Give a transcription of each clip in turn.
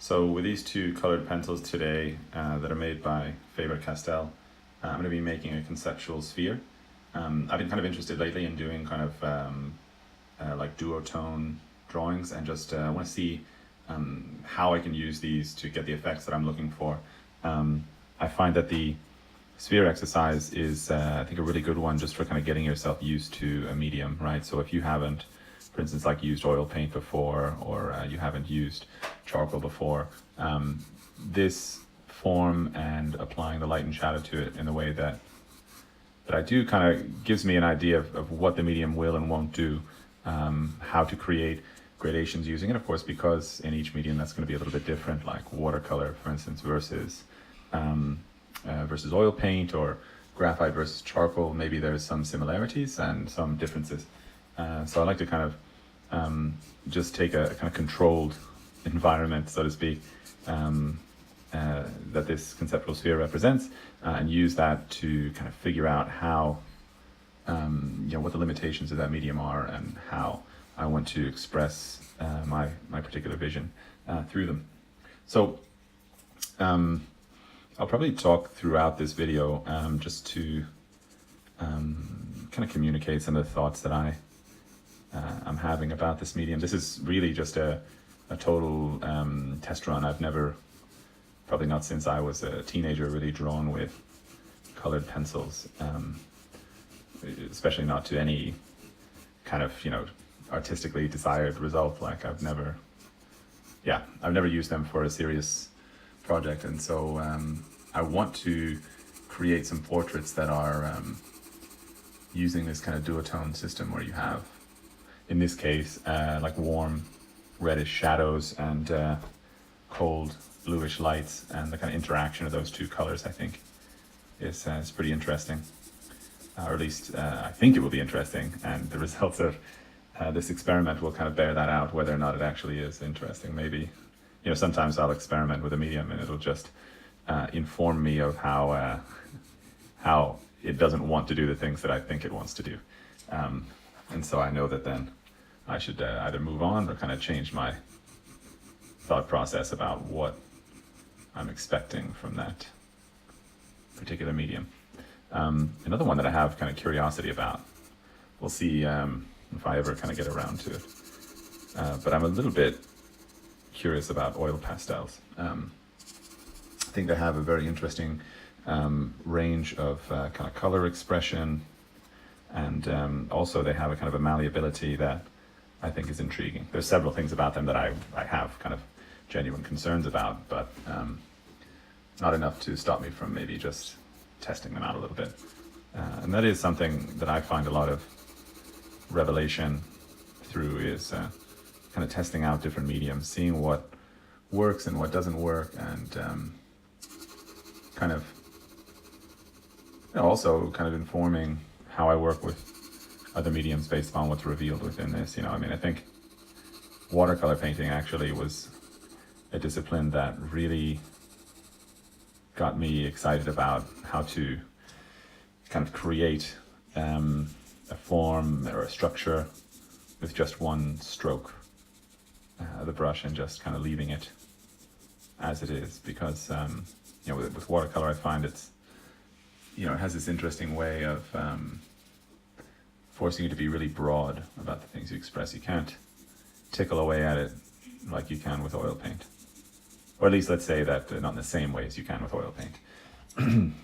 So with these two colored pencils today that are made by Faber-Castell, I'm going to be making a conceptual sphere. I've been kind of interested lately in doing kind of like duotone drawings, and just want to see how I can use these to get the effects that I'm looking for. I find that the sphere exercise is, I think, a really good one just for kind of getting yourself used to a medium, right? So if you haven't, for instance, like used oil paint before, or you haven't used charcoal before, this form and applying the light and shadow to it in a way that I do kind of gives me an idea of what the medium will and won't do, how to create gradations using it, of course, because in each medium that's going to be a little bit different, like watercolor, for instance, versus oil paint, or graphite versus charcoal. Maybe there's some similarities and some differences. So I like to kind of just take a kind of controlled environment, so to speak, that this conceptual sphere represents, and use that to kind of figure out how, what the limitations of that medium are, and how I want to express my particular vision through them. So I'll probably talk throughout this video just to kind of communicate some of the thoughts that I'm having about this medium. This is really just a total test run. I've never, probably not since I was a teenager, really drawn with colored pencils, especially not to any kind of, artistically desired result. Like I've never used them for a serious project. And so I want to create some portraits that are using this kind of duotone system, where you have, in this case, like warm reddish shadows and cold bluish lights, and the kind of interaction of those two colors, I think, is pretty interesting, or at least I think it will be interesting, and the results of this experiment will kind of bear that out, whether or not it actually is interesting. Maybe, sometimes I'll experiment with a medium and it'll just inform me of how it doesn't want to do the things that I think it wants to do. And so I know that then I should either move on or kind of change my thought process about what I'm expecting from that particular medium. Another one that I have kind of curiosity about, we'll see if I ever kind of get around to it, but I'm a little bit curious about oil pastels. I think they have a very interesting range of kind of color expression, and also they have a kind of a malleability that I think is intriguing. There's several things about them that I have kind of genuine concerns about, but not enough to stop me from maybe just testing them out a little bit. And that is something that I find a lot of revelation through, is kind of testing out different mediums, seeing what works and what doesn't work, and kind of also kind of informing how I work with other mediums based upon what's revealed within this. I think watercolor painting actually was a discipline that really got me excited about how to kind of create a form or a structure with just one stroke of the brush, and just kind of leaving it as it is, because with watercolor I find it has this interesting way of forcing you to be really broad about the things you express. You can't tickle away at it like you can with oil paint, or at least let's say that not in the same way as you can with oil paint.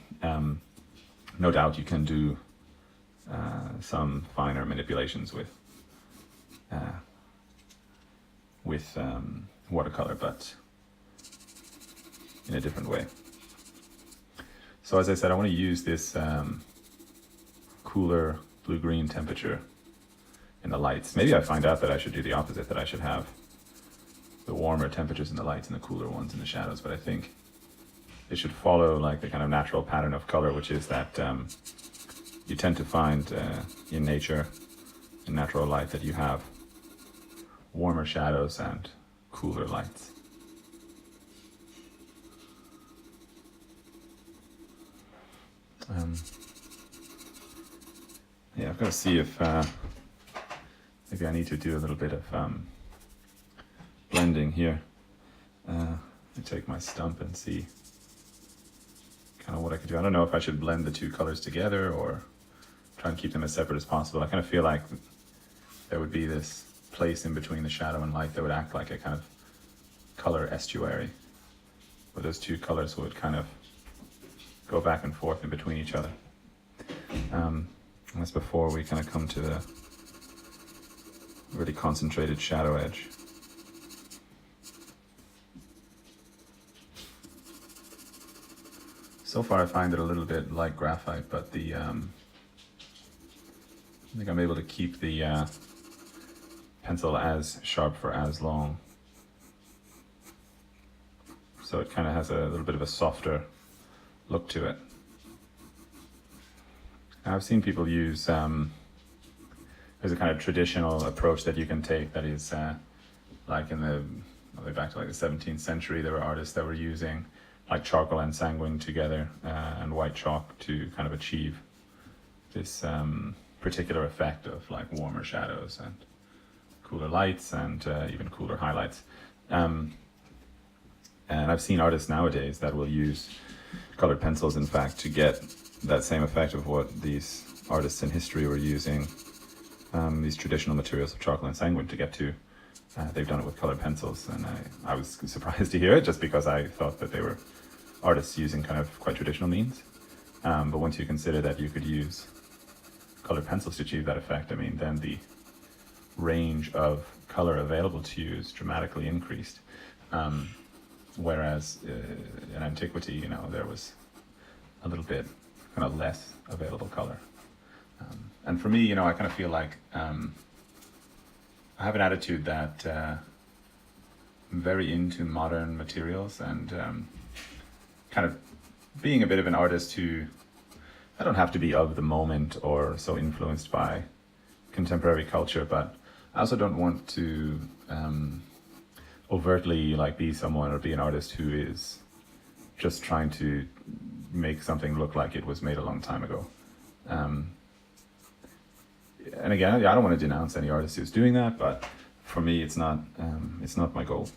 No doubt you can do some finer manipulations with watercolor, but in a different way. So as I said, I want to use this cooler blue-green temperature in the lights. Maybe I find out that I should do the opposite, that I should have the warmer temperatures in the lights and the cooler ones in the shadows, but I think it should follow like the kind of natural pattern of color, which is that you tend to find in nature, in natural light, that you have warmer shadows and cooler lights. I've got to see if maybe I need to do a little bit of blending here. me take my stump and see kind of what I could do. I don't know if I should blend the two colors together or try and keep them as separate as possible. I kind of feel like there would be this place in between the shadow and light that would act like a kind of color estuary, where those two colors would kind of go back and forth in between each other. That's before we kind of come to the really concentrated shadow edge. So far I find it a little bit like graphite, but the I think I'm able to keep the pencil as sharp for as long. So it kind of has a little bit of a softer look to it. I've seen people use, there's a kind of traditional approach that you can take that is like in the, all the way back to like the 17th century, there were artists that were using like charcoal and sanguine together and white chalk to kind of achieve this particular effect of like warmer shadows and cooler lights and even cooler highlights. And I've seen artists nowadays that will use colored pencils, in fact, to get that same effect of what these artists in history were using these traditional materials of charcoal and sanguine to get to. They've done it with colored pencils, and I was surprised to hear it, just because I thought that they were artists using kind of quite traditional means. But once you consider that you could use colored pencils to achieve that effect, I mean, then the range of color available to you is dramatically increased. Whereas in antiquity, you know, there was a little bit kind of less available color. And for me, you know, I kind of feel like I have an attitude that I'm very into modern materials and kind of being a bit of an artist who, I don't have to be of the moment or so influenced by contemporary culture, but I also don't want to overtly like be someone or be an artist who is just trying to make something look like it was made a long time ago. And again, I don't want to denounce any artist who's doing that, but for me, it's not my goal.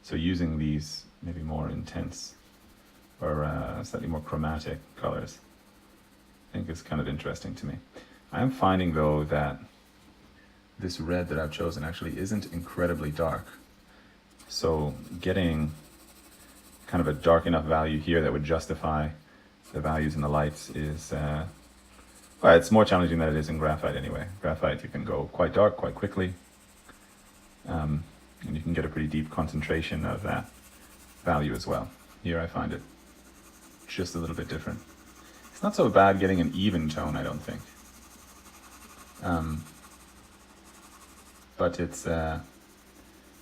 So using these maybe more intense or slightly more chromatic colors, I think is kind of interesting to me. I am finding though that this red that I've chosen actually isn't incredibly dark. So getting kind of a dark enough value here that would justify the values in the lights is, well, it's more challenging than it is in graphite anyway. Graphite, you can go quite dark quite quickly, and you can get a pretty deep concentration of that value as well. Here I find it just a little bit different. It's not so bad getting an even tone, I don't think. But it's a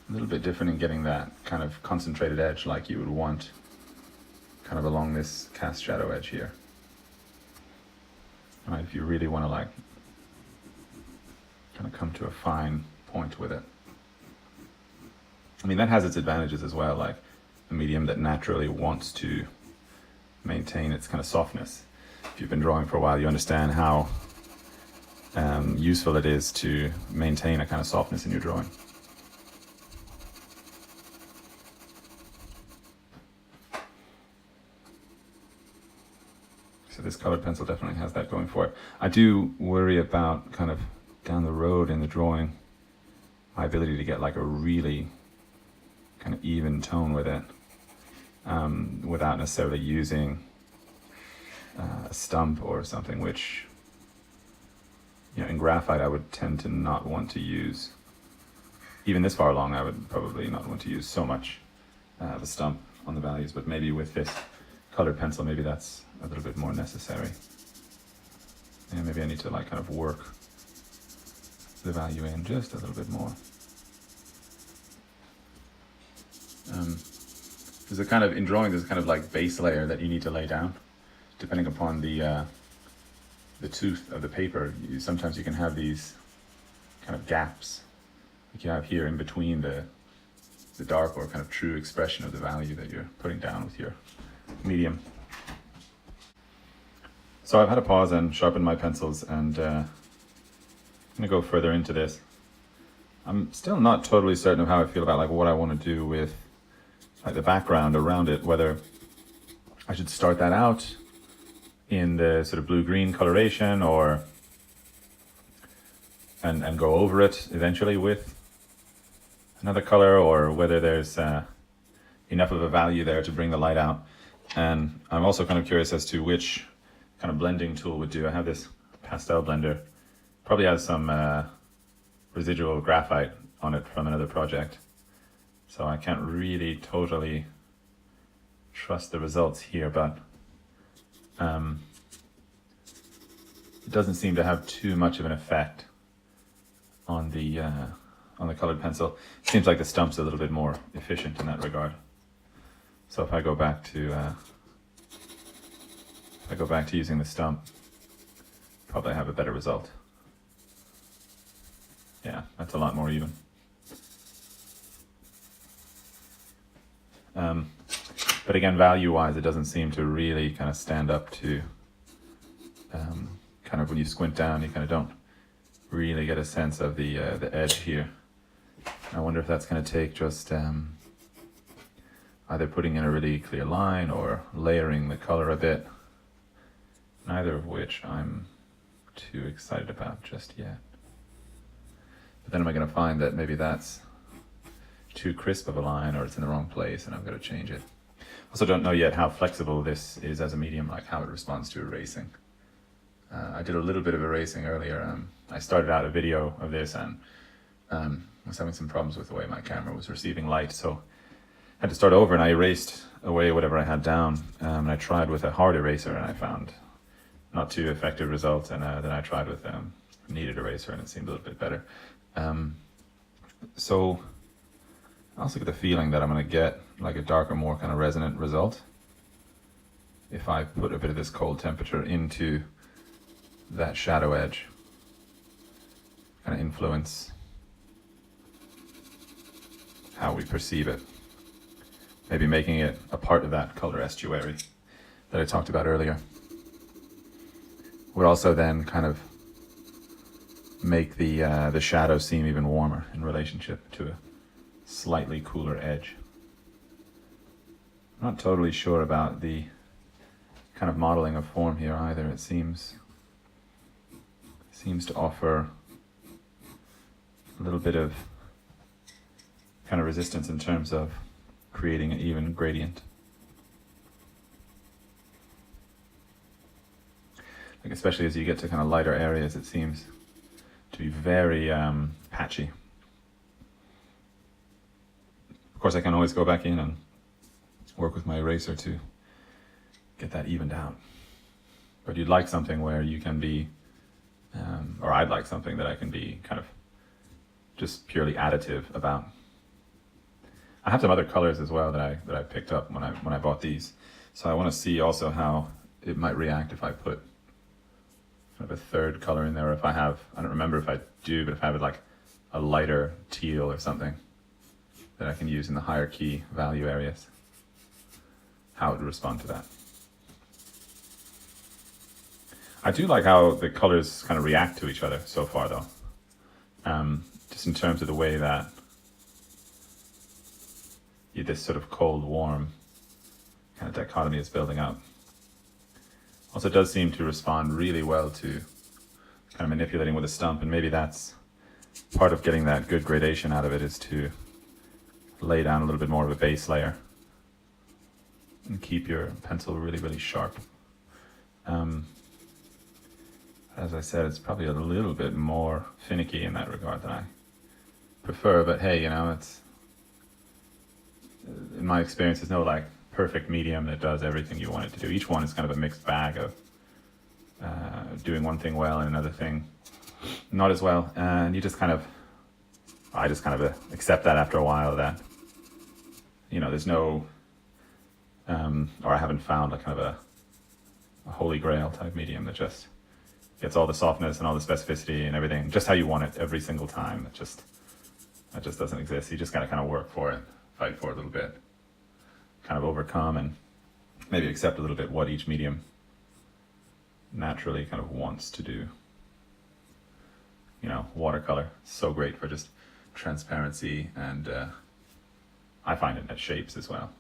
little bit different in getting that kind of concentrated edge like you would want kind of along this cast shadow edge here. Right, if you really want to like kind of come to a fine point with it. I mean, that has its advantages as well, like a medium that naturally wants to maintain its kind of softness. If you've been drawing for a while, you understand how useful it is to maintain a kind of softness in your drawing. So this colored pencil definitely has that going for it. I do worry about kind of down the road in the drawing, my ability to get like a really kind of even tone with it, without necessarily using a stump or something, which, you know, in graphite I would tend to not want to use. Even this far along, I would probably not want to use so much of a stump on the values, but maybe with this colored pencil, maybe that's a little bit more necessary. And maybe I need to like kind of work the value in just a little bit more. There's a kind of, in drawing, there's a kind of like base layer that you need to lay down, depending upon the tooth of the paper. Sometimes you can have these kind of gaps, like you have here in between the dark or kind of true expression of the value that you're putting down with your medium. So I've had a pause and sharpened my pencils, and I'm going to go further into this. I'm still not totally certain of how I feel about like what I want to do with like the background around it, whether I should start that out in the sort of blue-green coloration or and go over it eventually with another color, or whether there's enough of a value there to bring the light out. And I'm also kind of curious as to which kind of blending tool would do. I have this pastel blender, probably has some residual graphite on it from another project, so I can't really totally trust the results here, but it doesn't seem to have too much of an effect on the colored pencil. It seems like the stump's a little bit more efficient in that regard. So if I go back to using the stump, probably have a better result. Yeah, that's a lot more even. But again, value-wise, it doesn't seem to really kind of stand up to, kind of when you squint down, you kind of don't really get a sense of the edge here. I wonder if that's going to take just either putting in a really clear line or layering the color a bit, neither of which I'm too excited about just yet. But then am I going to find that maybe that's too crisp of a line, or it's in the wrong place and I've got to change it. Also don't know yet how flexible this is as a medium, like how it responds to erasing. I did a little bit of erasing earlier. I started out a video of this and was having some problems with the way my camera was receiving light, so I had to start over, and I erased away whatever I had down. And I tried with a hard eraser and I found not too effective results, and then I tried with a kneaded eraser and it seemed a little bit better. So I also get the feeling that I'm going to get like a darker, more kind of resonant result if I put a bit of this cold temperature into that shadow edge, kind of influence how we perceive it. Maybe making it a part of that color estuary that I talked about earlier would also then kind of make the shadow seem even warmer in relationship to a slightly cooler edge. I'm not totally sure about the kind of modeling of form here either. It seems to offer a little bit of kind of resistance in terms of creating an even gradient. Like especially as you get to kind of lighter areas, it seems to be very patchy. Of course, I can always go back in and work with my eraser to get that evened out. But you'd like something where you can be, or I'd like something that I can be kind of just purely additive about. I have some other colors as well that I picked up when I bought these, so I want to see also how it might react if I put kind of a third color in there, or if I have, I don't remember if I do, but if I have like a lighter teal or something that I can use in the higher key value areas, how it would respond to that. I do like how the colors kind of react to each other so far though, just in terms of the way that this sort of cold warm kind of dichotomy is building up. Also does seem to respond really well to kind of manipulating with a stump, and maybe that's part of getting that good gradation out of it, is to lay down a little bit more of a base layer and keep your pencil really, really sharp. As I said, it's probably a little bit more finicky in that regard than I prefer, but hey, you know, it's, in my experience, there's no like perfect medium that does everything you want it to do. Each one is kind of a mixed bag of doing one thing well and another thing not as well, and I just kind of accept that after a while, that, you know, there's no or I haven't found a kind of a holy grail type medium that just gets all the softness and all the specificity and everything just how you want it every single time. That just doesn't exist. You just gotta kind of work for it, fight for it a little bit, kind of overcome and maybe accept a little bit what each medium naturally kind of wants to do. You know, watercolor, so great for just transparency, and I find it at shapes as well.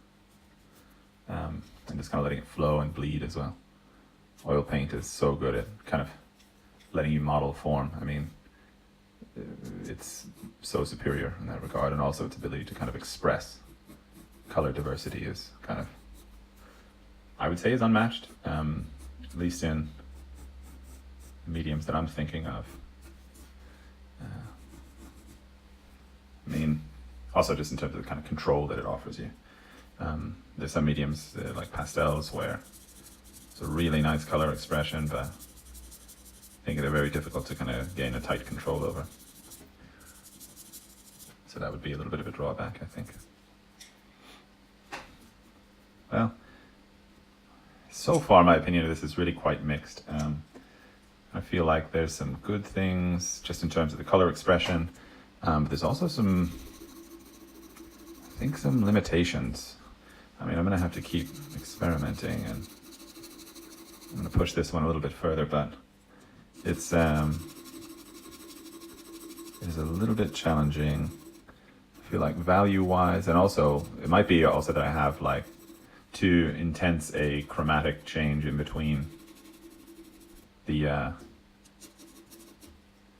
And just kind of letting it flow and bleed as well. Oil paint is so good at kind of letting you model form. I mean, it's so superior in that regard, and also its ability to kind of express color diversity is kind of, I would say, is unmatched, at least in mediums that I'm thinking of. I mean, also just in terms of the kind of control that it offers you. There's some mediums like pastels where it's a really nice color expression, but I think they're very difficult to kind of gain a tight control over. So that would be a little bit of a drawback, I think. Well, so far my opinion of this is really quite mixed. I feel like there's some good things just in terms of the color expression, but there's also some limitations. I mean, I'm going to have to keep experimenting, and I'm going to push this one a little bit further, but it is a little bit challenging. I feel like value-wise, and also it might be also that I have like too intense a chromatic change in between the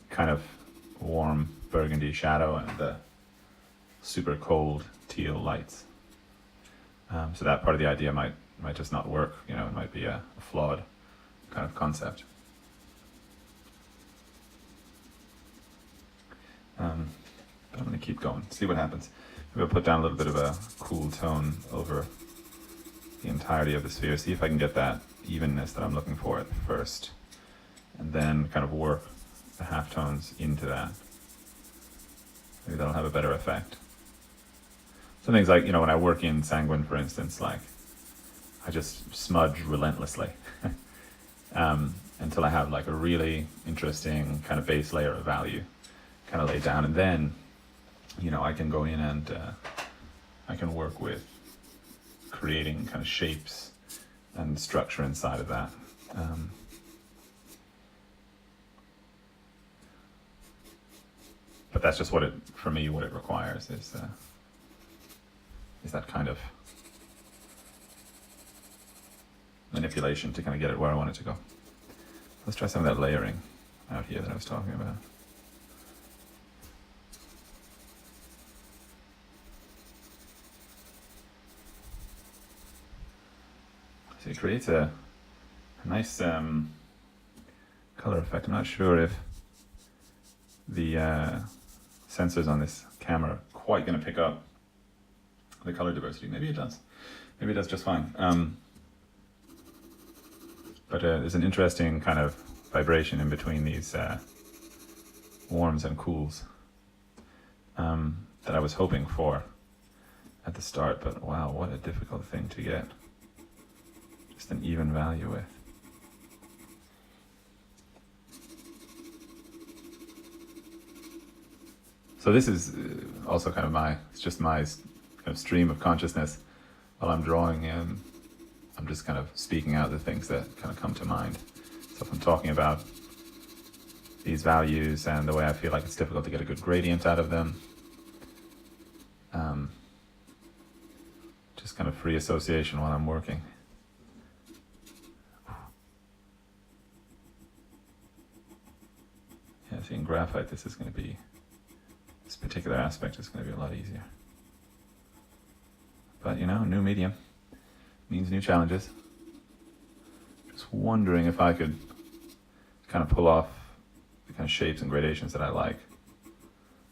kind of warm burgundy shadow and the super cold teal lights. So that part of the idea might just not work. You know, it might be a flawed kind of concept. But I'm going to keep going, see what happens. Maybe I'll put down a little bit of a cool tone over the entirety of the sphere, see if I can get that evenness that I'm looking for at first, and then kind of work the halftones into that. Maybe that'll have a better effect. Some things like, you know, when I work in sanguine, for instance, like I just smudge relentlessly until I have like a really interesting kind of base layer of value kind of laid down, and then, you know, I can go in and I can work with creating kind of shapes and structure inside of that. But that's just what it, for me, what it requires is that kind of manipulation to kind of get it where I want it to go. Let's try some of that layering out here that I was talking about. So it creates a nice color effect. I'm not sure if the sensors on this camera are quite going to pick up the color diversity. Maybe it does. Maybe it does just fine. But there's an interesting kind of vibration in between these warms and cools that I was hoping for at the start. But wow, what a difficult thing to get just an even value with. So this is also kind of it's just my kind of stream of consciousness while I'm drawing. I'm just kind of speaking out the things that kind of come to mind. So if I'm talking about these values and the way I feel like it's difficult to get a good gradient out of them, just kind of free association while I'm working. Yeah, see, in graphite this particular aspect is going to be a lot easier. But you know, new medium means new challenges. Just wondering if I could kind of pull off the kind of shapes and gradations that I like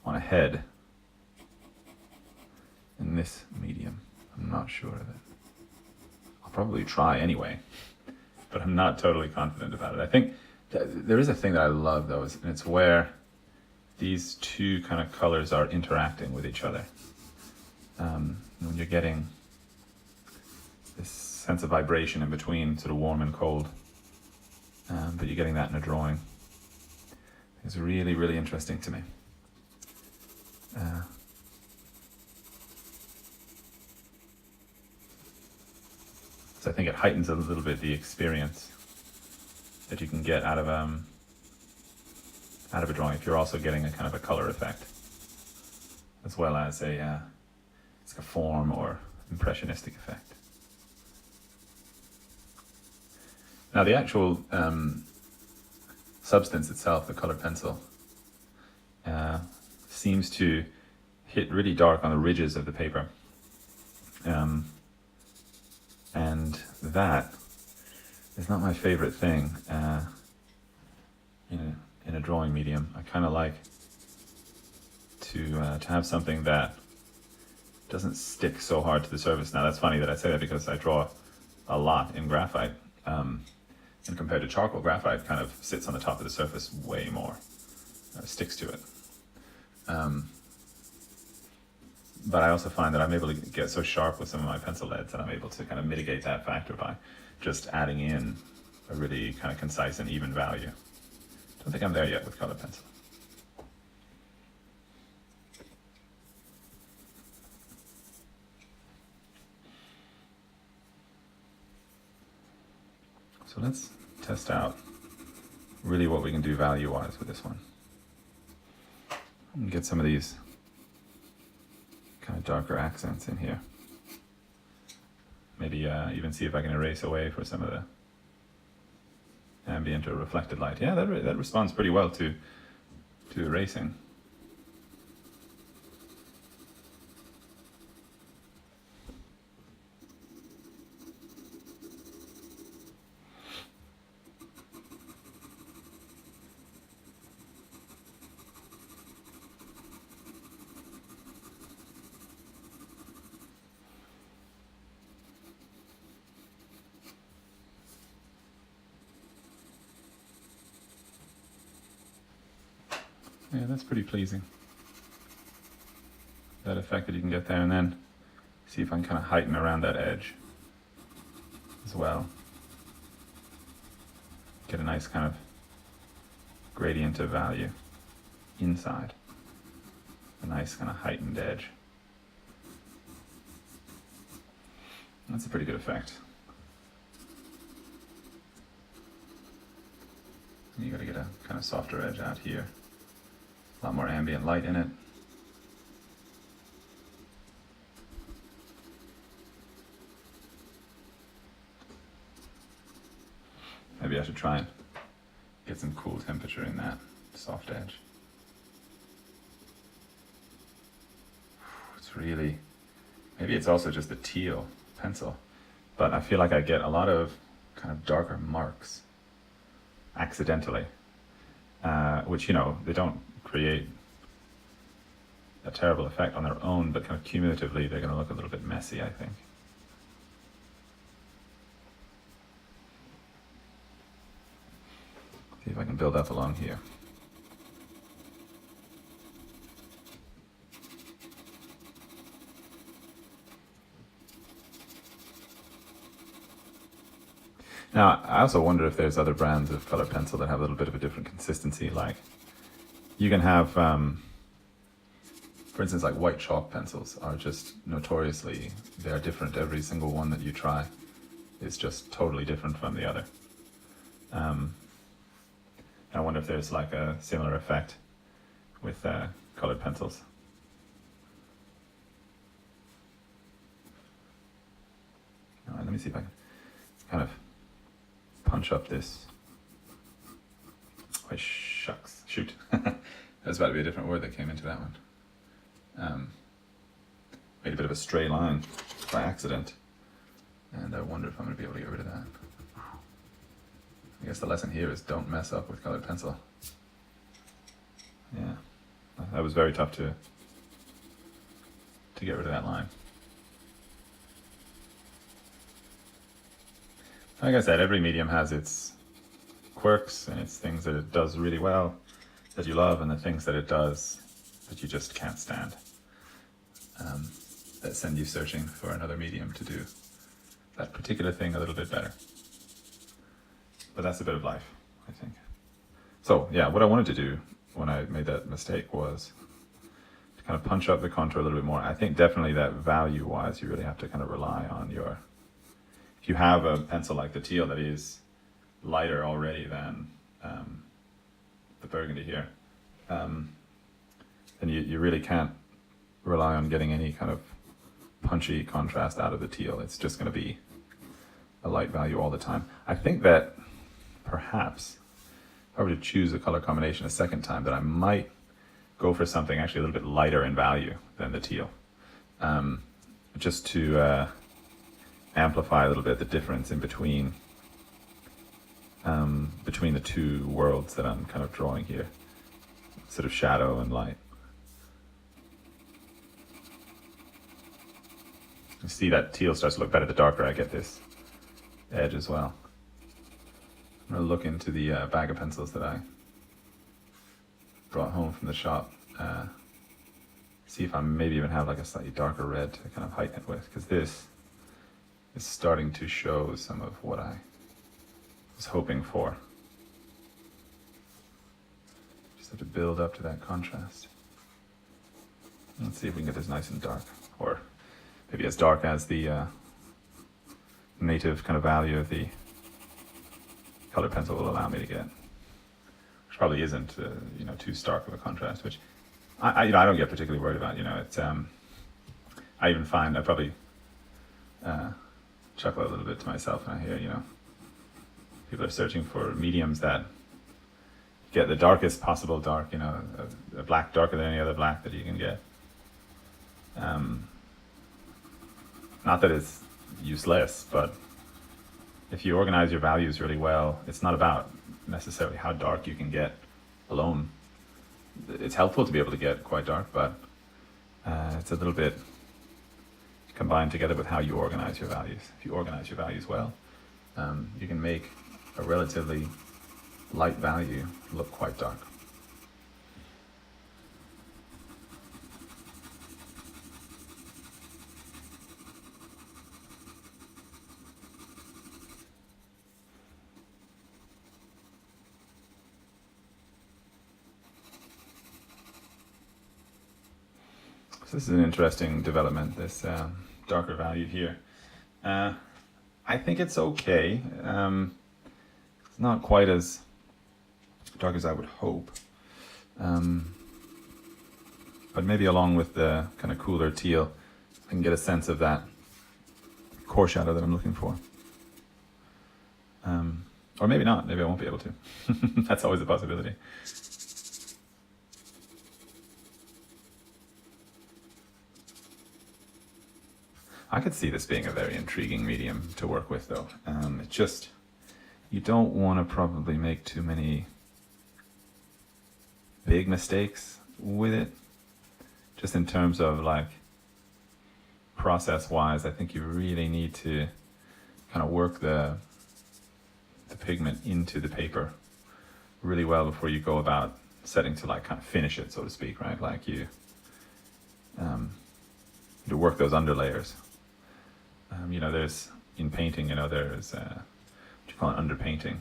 on a head in this medium. I'm not sure of it. I'll probably try anyway, but I'm not totally confident about it. I think there is a thing that I love though, and it's where these two kind of colors are interacting with each other. When you're getting this sense of vibration in between sort of warm and cold, but you're getting that in a drawing. It's really, really interesting to me. So I think it heightens a little bit the experience that you can get out of a drawing if you're also getting a kind of a color effect. as well as it's a form or impressionistic effect. Now the actual substance itself, the colored pencil, seems to hit really dark on the ridges of the paper. And that is not my favorite thing in a drawing medium. I kind of like to have something that doesn't stick so hard to the surface. Now that's funny that I say that because I draw a lot in graphite, and compared to charcoal, graphite kind of sits on the top of the surface way more, sticks to it. But I also find that I'm able to get so sharp with some of my pencil leads that I'm able to kind of mitigate that factor by just adding in a really kind of concise and even value. Don't think I'm there yet with colored pencil. So let's test out really what we can do value-wise with this one. And get some of these kind of darker accents in here. Maybe even see if I can erase away for some of the ambient or reflected light. Yeah, that responds pretty well to erasing. Yeah, that's pretty pleasing. That effect that you can get there, and then see if I can kind of heighten around that edge as well. Get a nice kind of gradient of value inside. A nice kind of heightened edge. That's a pretty good effect. You gotta get a kind of softer edge out here. A lot more ambient light in it. Maybe I should try and get some cool temperature in that soft edge. It's really, maybe it's also just the teal pencil, but I feel like I get a lot of kind of darker marks accidentally, which, you know, they don't create a terrible effect on their own, but kind of cumulatively they're going to look a little bit messy, I think. See if I can build up along here. Now, I also wonder if there's other brands of colored pencil that have a little bit of a different consistency. Like, you can have, for instance, like white chalk pencils are just notoriously, they're different. Every single one that you try is just totally different from the other. I wonder if there's like a similar effect with colored pencils. All right, let me see if I can kind of punch up this. Oh, shucks, shoot. There's about to be a different word that came into that one. Made a bit of a stray line by accident, and I wonder if I'm going to be able to get rid of that. I guess the lesson here is don't mess up with colored pencil. Yeah, that was very tough to get rid of that line. Like I said, every medium has its quirks and its things that it does really well, that you love, and the things that it does that you just can't stand, that send you searching for another medium to do that particular thing a little bit better. But that's a bit of life, I think. So yeah, what I wanted to do when I made that mistake was to kind of punch up the contour a little bit more. I think definitely that value-wise, you really have to kind of rely on your, if you have a pencil like the teal that is lighter already than the burgundy here, then you really can't rely on getting any kind of punchy contrast out of the teal. It's just going to be a light value all the time. I think that perhaps if I were to choose a color combination a second time, that I might go for something actually a little bit lighter in value than the teal, just to amplify a little bit the difference in between the two worlds that I'm kind of drawing here, sort of shadow and light. You see that teal starts to look better the darker I get this edge as well. I'm going to look into the bag of pencils that I brought home from the shop. See if I maybe even have like a slightly darker red to kind of heighten it with, because this is starting to show some of what I was hoping for. Just have to build up to that contrast. Let's see if we can get this nice and dark, or maybe as dark as the native kind of value of the colored pencil will allow me to get, which probably isn't too stark of a contrast, which I don't get particularly worried about. It's I even find I probably chuckle a little bit to myself when I hear people are searching for mediums that get the darkest possible dark, a black darker than any other black that you can get. Not that it's useless, but if you organize your values really well, it's not about necessarily how dark you can get alone. It's helpful to be able to get quite dark, but it's a little bit combined together with how you organize your values. If you organize your values well, you can make a relatively light value look quite dark. So this is an interesting development, this darker value here. I think it's okay. It's not quite as dark as I would hope. But maybe along with the kind of cooler teal, I can get a sense of that core shadow that I'm looking for. Or maybe not, maybe I won't be able to. That's always a possibility. I could see this being a very intriguing medium to work with, though. It just, you don't want to probably make too many big mistakes with it. Just in terms of like process-wise, I think you really need to kind of work the pigment into the paper really well before you go about setting to like kind of finish it, so to speak, right? Like you to work those underlayers. There's in painting, there's what you call an underpainting.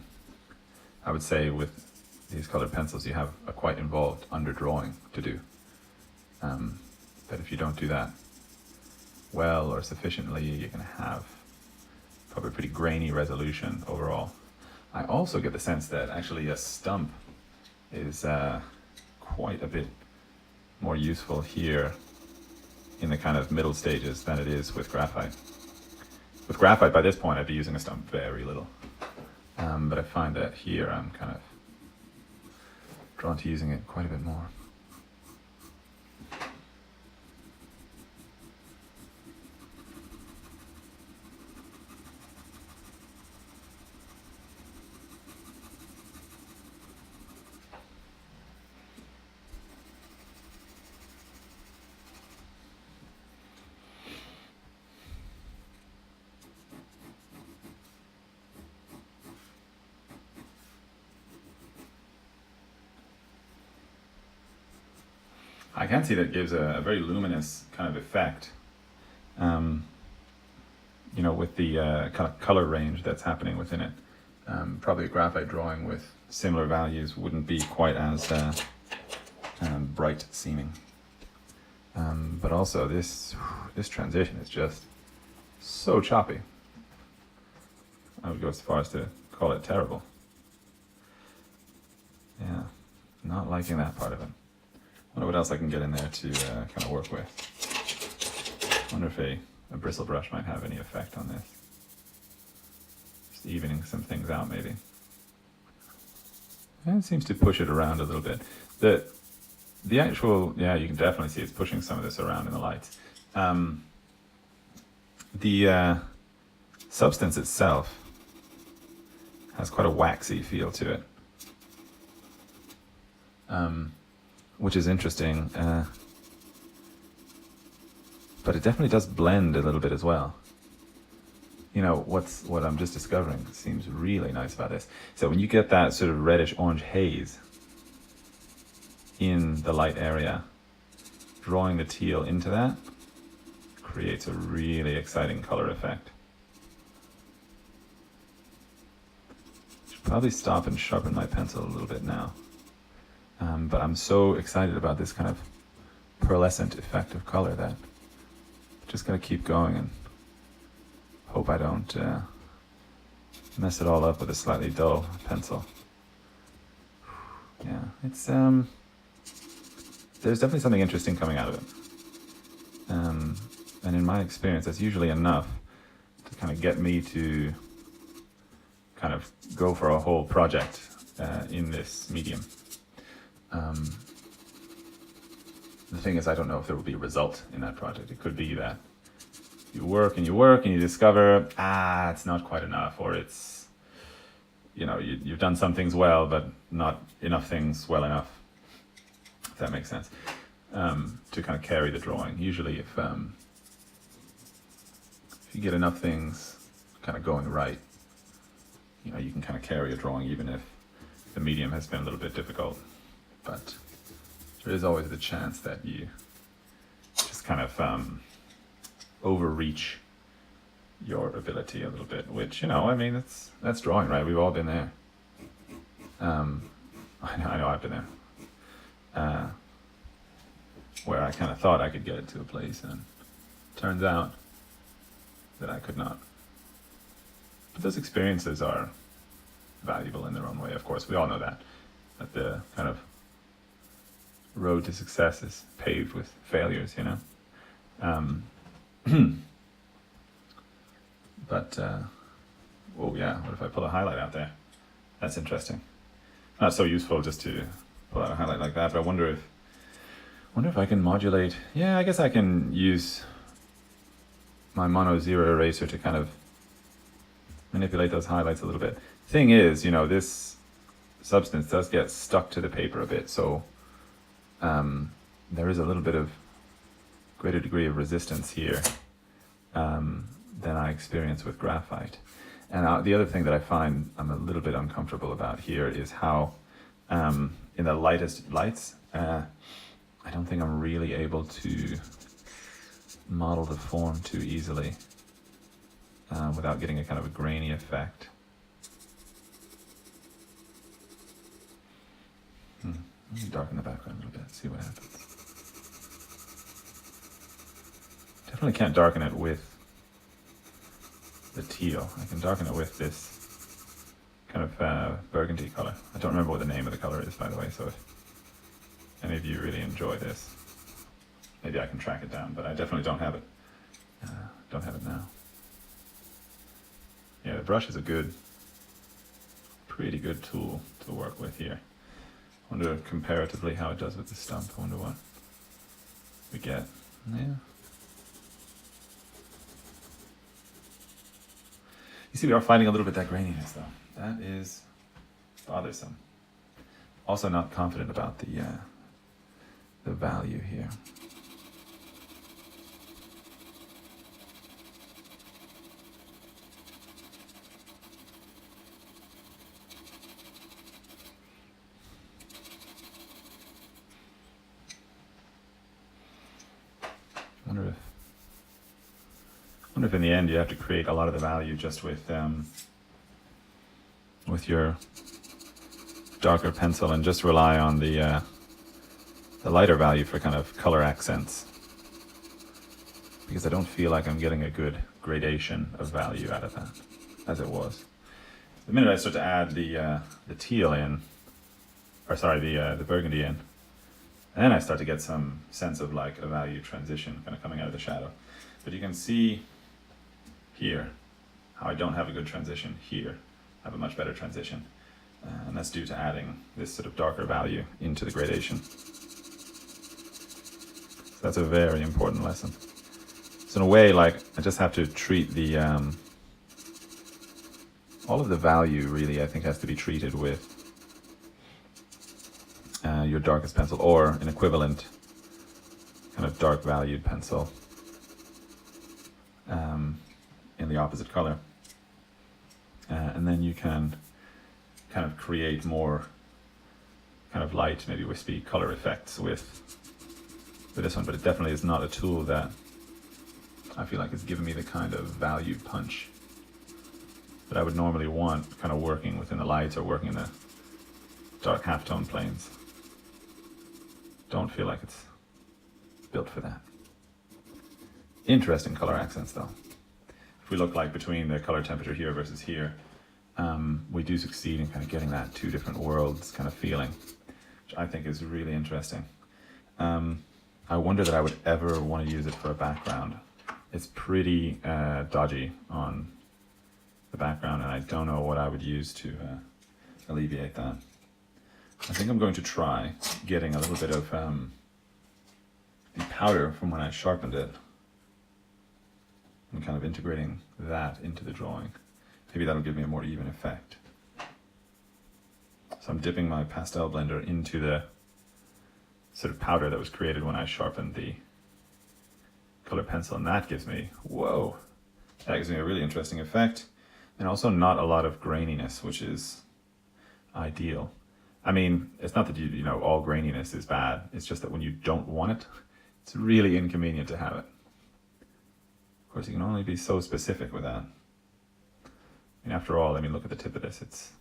I would say with these colored pencils, you have a quite involved underdrawing to do. That if you don't do that well or sufficiently, you're going to have probably pretty grainy resolution overall. I also get the sense that actually a stump is quite a bit more useful here in the kind of middle stages than it is with graphite. With graphite, by this point, I'd be using a stump very little. But I find that here I'm kind of drawn to using it quite a bit more. I can see that it gives a very luminous kind of effect, with the kind of color range that's happening within it. Probably a graphite drawing with similar values wouldn't be quite as bright seeming. But also this transition is just so choppy. I would go as far as to call it terrible. Yeah, not liking that part of it. Wonder what else I can get in there to kind of work with. Wonder if a bristle brush might have any effect on this. Just evening some things out, maybe. And it seems to push it around a little bit. The actual, yeah, you can definitely see it's pushing some of this around in the lights. The substance itself has quite a waxy feel to it, which is interesting, but it definitely does blend a little bit as well. You know, what I'm just discovering seems really nice about this. So when you get that sort of reddish orange haze in the light area, drawing the teal into that creates a really exciting color effect. Should probably stop and sharpen my pencil a little bit now. But I'm so excited about this kind of pearlescent effect of color that I'm just gonna keep going and hope I don't mess it all up with a slightly dull pencil. Yeah, it's there's definitely something interesting coming out of it. And in my experience, that's usually enough to kind of get me to kind of go for a whole project in this medium. The thing is, I don't know if there will be a result in that project. It could be that you work and you discover, it's not quite enough, or it's, you know, you've done some things well, but not enough things well enough, if that makes sense, to kind of carry the drawing. Usually if you get enough things kind of going right, you know, you can kind of carry a drawing even if the medium has been a little bit difficult. But there is always the chance that you just kind of overreach your ability a little bit, which, you know, I mean, that's drawing, right? We've all been there. I know I've been there. Where I kind of thought I could get it to a place, and turns out that I could not. But those experiences are valuable in their own way, of course. We all know that the kind of road to success is paved with failures, you know. But oh yeah, what if I pull a highlight out there? That's interesting. Not so useful just to pull out a highlight like that, but I wonder if I can modulate. Yeah, I guess I can use my mono zero eraser to kind of manipulate those highlights a little bit. Thing is, you know, this substance does get stuck to the paper a bit, so there is a little bit of greater degree of resistance here than I experience with graphite. And the other thing that I find I'm a little bit uncomfortable about here is how in the lightest lights, I don't think I'm really able to model the form too easily without getting a kind of a grainy effect. Let me darken the background a little bit, see what happens. Definitely can't darken it with the teal. I can darken it with this kind of burgundy color. I don't remember what the name of the color is, by the way, so if any of you really enjoy this, maybe I can track it down, but I definitely don't have it. Don't have it now. Yeah, the brush is a pretty good tool to work with here. I wonder comparatively how it does with the stump. I wonder what we get. Yeah. You see, we are fighting a little bit that graininess, though. That is bothersome. Also not confident about the value here. Wonder if in the end you have to create a lot of the value just with your darker pencil and just rely on the lighter value for kind of color accents, because I don't feel like I'm getting a good gradation of value out of that as it was. The minute I start to add the teal in, or sorry, the burgundy in, And then I start to get some sense of like a value transition kind of coming out of the shadow. But you can see here how I don't have a good transition here. I have a much better transition. And that's due to adding this sort of darker value into the gradation. So that's a very important lesson. So in a way, like, I just have to treat the, all of the value really, I think, has to be treated with your darkest pencil or an equivalent kind of dark valued pencil in the opposite color. And then you can kind of create more kind of light, maybe wispy color effects with this one, but it definitely is not a tool that I feel like it's given me the kind of value punch that I would normally want kind of working within the lights or working in the dark halftone planes. Don't feel like it's built for that. Interesting color accents though. If we look like between the color temperature here versus here, we do succeed in kind of getting that two different worlds kind of feeling, which I think is really interesting. I wonder that I would ever want to use it for a background. It's pretty dodgy on the background, and I don't know what I would use to alleviate that. I think I'm going to try getting a little bit of the powder from when I sharpened it and kind of integrating that into the drawing. Maybe that'll give me a more even effect. So I'm dipping my pastel blender into the sort of powder that was created when I sharpened the color pencil, and that gives me, whoa, that gives me a really interesting effect. And also not a lot of graininess, which is ideal. I mean, it's not that you know, all graininess is bad. It's just that when you don't want it, it's really inconvenient to have it. Of course, you can only be so specific with that. I mean, after all, I mean, look at the tip of this. It's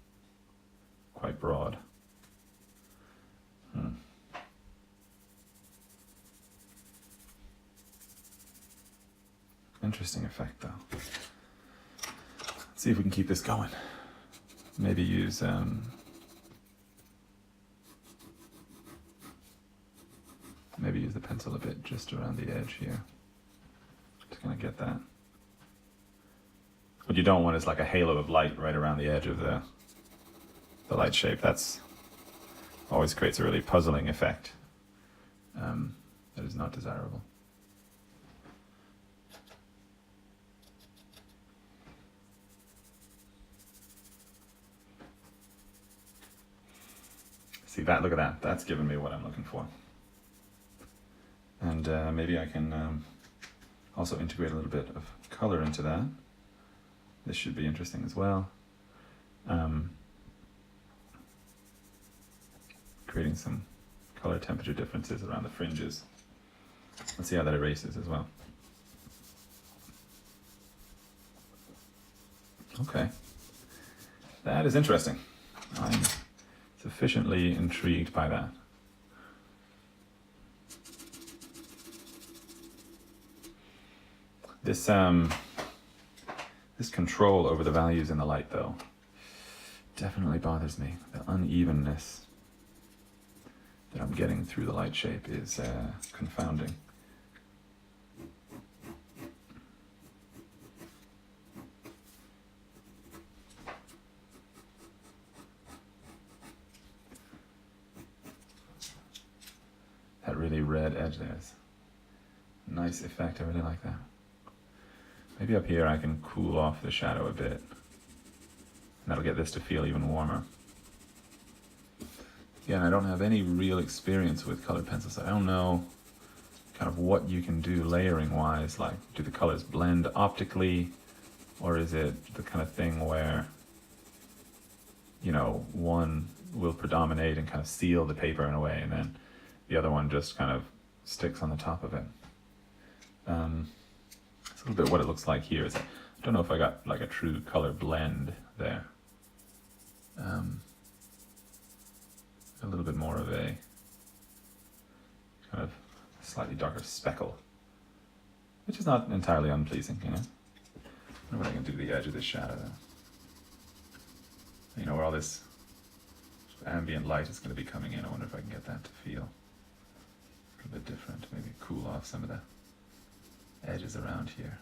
quite broad. Interesting effect, though. Let's see if we can keep this going. Maybe use maybe use the pencil a bit just around the edge here. Just gonna get that. What you don't want is like a halo of light right around the edge of the light shape. That's always creates a really puzzling effect that is not desirable. See that? Look at that. That's given me what I'm looking for. And maybe I can also integrate a little bit of color into that. This should be interesting as well. Creating some color temperature differences around the fringes. Let's see how that erases as well. Okay. That is interesting. I'm sufficiently intrigued by that. This this control over the values in the light, though, definitely bothers me. The unevenness that I'm getting through the light shape is confounding. That really red edge there is nice effect. I really like that. Maybe up here I can cool off the shadow a bit. And that'll get this to feel even warmer. Again, I don't have any real experience with colored pencils. I don't know kind of what you can do layering wise. Like, do the colors blend optically? Or is it the kind of thing where, you know, one will predominate and kind of seal the paper in a way, and then the other one just kind of sticks on the top of it. It's a little bit what it looks like here. I don't know if I got like a true color blend there. A little bit more of a kind of slightly darker speckle, which is not entirely unpleasing, you know. I wonder what I can do to the edge of this shadow though. You know, where all this ambient light is going to be coming in. I wonder if I can get that to feel a bit different. Maybe cool off some of the edges around here.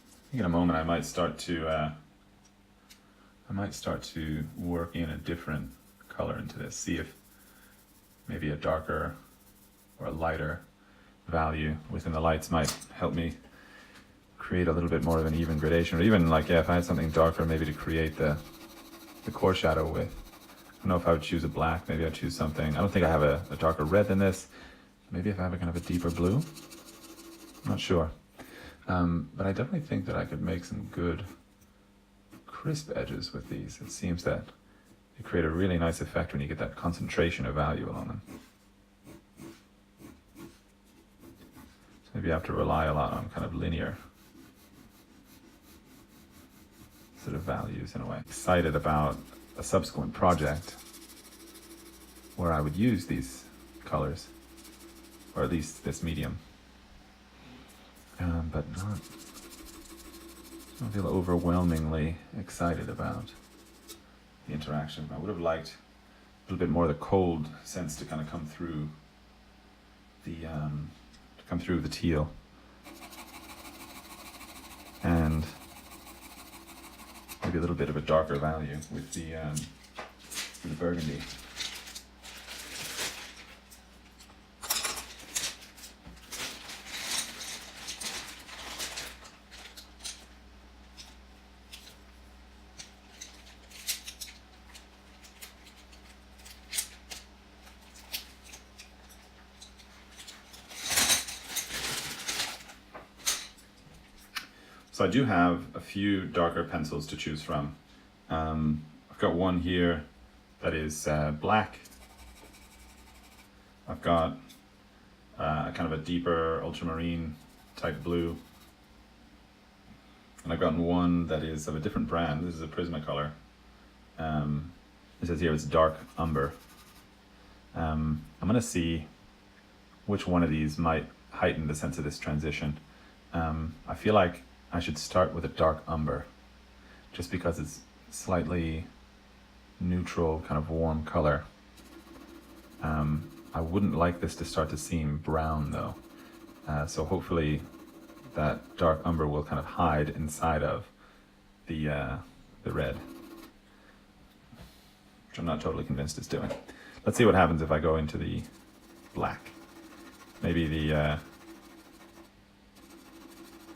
I think in a moment I might start to work in a different color into this. See if maybe a darker or a lighter value within the lights might help me create a little bit more of an even gradation, or even like, yeah, if I had something darker maybe to create the core shadow with. I don't know if I would choose a black, maybe I'd choose something. I don't think I have a darker red than this. Maybe if I have a kind of a deeper blue, I'm not sure. But I definitely think that I could make some good crisp edges with these. It seems that they create a really nice effect when you get that concentration of value on them. So maybe you have to rely a lot on kind of linear sort of values in a way. Excited about a subsequent project where I would use these colors, or at least this medium, but not, I don't feel overwhelmingly excited about the interaction. I would have liked a little bit more of the cold sense to kind of come through the teal, and maybe a little bit of a darker value with the burgundy. So I do have a few darker pencils to choose from. I've got one here that is black. I've got kind of a deeper ultramarine type blue. And I've gotten one that is of a different brand. This is a Prismacolor. It says here it's dark umber. I'm gonna see which one of these might heighten the sense of this transition. I feel like I should start with a dark umber, just because it's slightly neutral, kind of warm color. I wouldn't like this to start to seem brown though. So hopefully that dark umber will kind of hide inside of the red, which I'm not totally convinced it's doing. Let's see what happens if I go into the black. Maybe the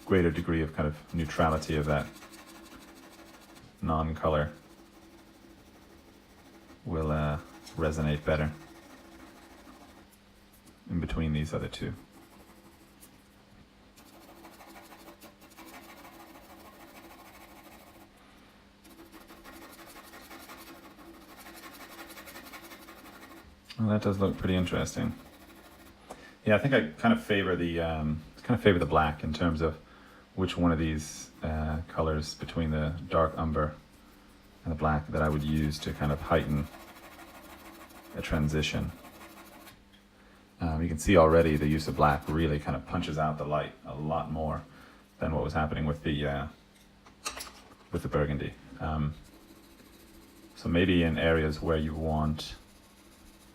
greater degree of kind of neutrality of that non-color will resonate better in between these other two. Well, that does look pretty interesting. Yeah, I think I kind of favor the black in terms of which one of these colors between the dark umber and the black that I would use to kind of heighten a transition. You can see already the use of black really kind of punches out the light a lot more than what was happening with the burgundy. So maybe in areas where you want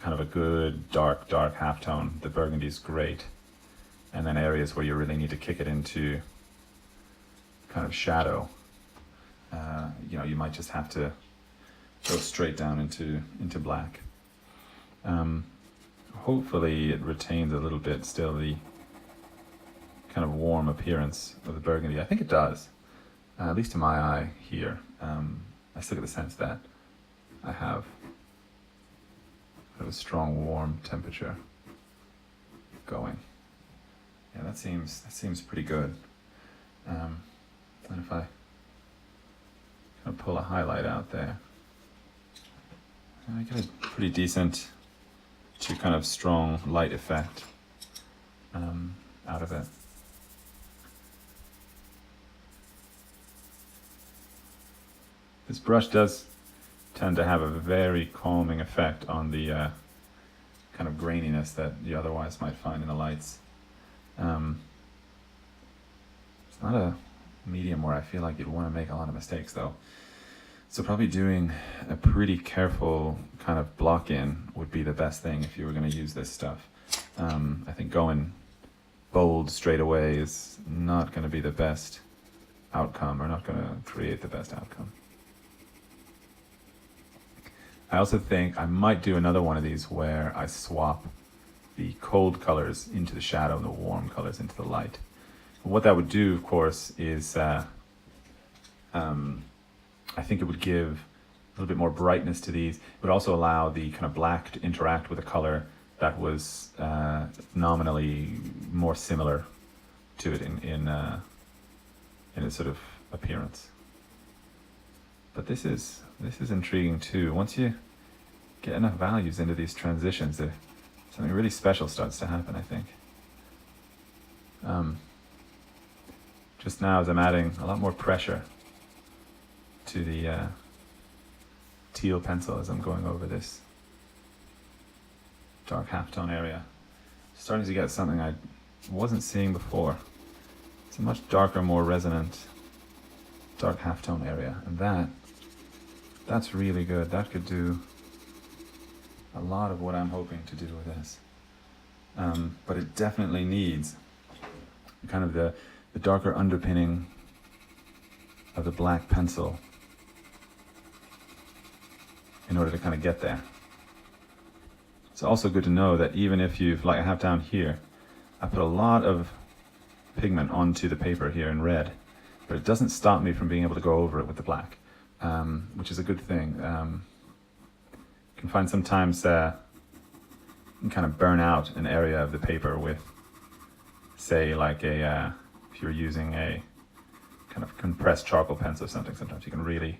kind of a good dark halftone, the burgundy is great. And then areas where you really need to kick it into kind of shadow, you might just have to go straight down into black. Hopefully it retains a little bit still the kind of warm appearance of the burgundy. I think it does, at least to my eye here. I still get the sense that I have a strong warm temperature going. Yeah, that seems pretty good. And if I kind of pull a highlight out there, I get a pretty decent to kind of strong light effect out of it. This brush does tend to have a very calming effect on the kind of graininess that you otherwise might find in the lights. It's not a medium where I feel like you'd want to make a lot of mistakes though. So probably doing a pretty careful kind of block in would be the best thing if you were going to use this stuff. I think going bold straight away is not going to be the best outcome, or not going to create the best outcome. I also think I might do another one of these where I swap the cold colors into the shadow and the warm colors into the light. And what that would do, of course, is I think it would give a little bit more brightness to these. It would also allow the kind of black to interact with a color that was nominally more similar to it in its sort of appearance. But this is intriguing too. Once you get enough values into these transitions, something really special starts to happen, I think. Just now, as I'm adding a lot more pressure to the teal pencil as I'm going over this dark halftone area, starting to get something I wasn't seeing before. It's a much darker, more resonant dark halftone area, and that's really good. That could do a lot of what I'm hoping to do with this. But it definitely needs kind of the darker underpinning of the black pencil in order to kind of get there. It's also good to know that even if you've, like I have down here, I put a lot of pigment onto the paper here in red, but it doesn't stop me from being able to go over it with the black, which is a good thing. You can find sometimes you can kind of burn out an area of the paper with, say, like if you're using a kind of compressed charcoal pencil or something, sometimes you can really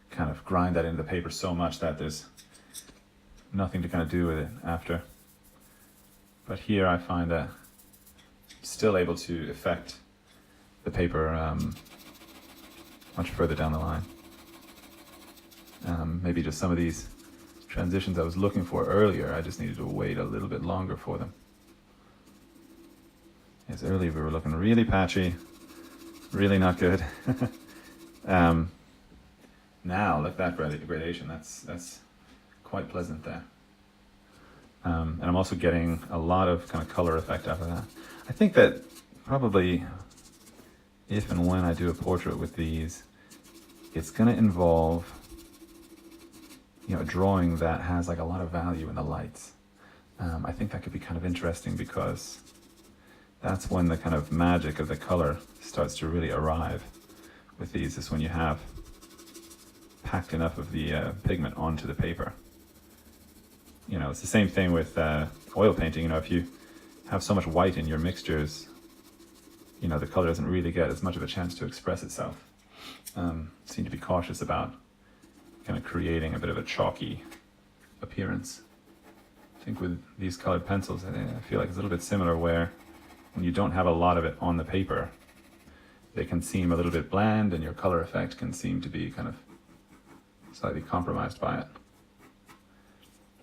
kind of grind that into the paper so much that there's nothing to kind of do with it after. But here I find that I'm still able to affect the paper much further down the line. Maybe just some of these transitions I was looking for earlier, I just needed to wait a little bit longer for them. Yes, earlier we were looking really patchy, really not good. Now, look at that gradation, that's quite pleasant there. And I'm also getting a lot of kind of color effect out of that. I think that probably if and when I do a portrait with these, it's going to involve, a drawing that has like a lot of value in the lights. I think that could be kind of interesting, because that's when the kind of magic of the color starts to really arrive with these, is when you have packed enough of the pigment onto the paper. It's the same thing with oil painting. If you have so much white in your mixtures, the color doesn't really get as much of a chance to express itself. Seem to be cautious about kind of creating a bit of a chalky appearance. I think with these colored pencils, I feel like it's a little bit similar, where when you don't have a lot of it on the paper, they can seem a little bit bland, and your color effect can seem to be kind of slightly compromised by it.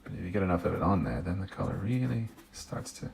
But if you get enough of it on there, then the color really starts to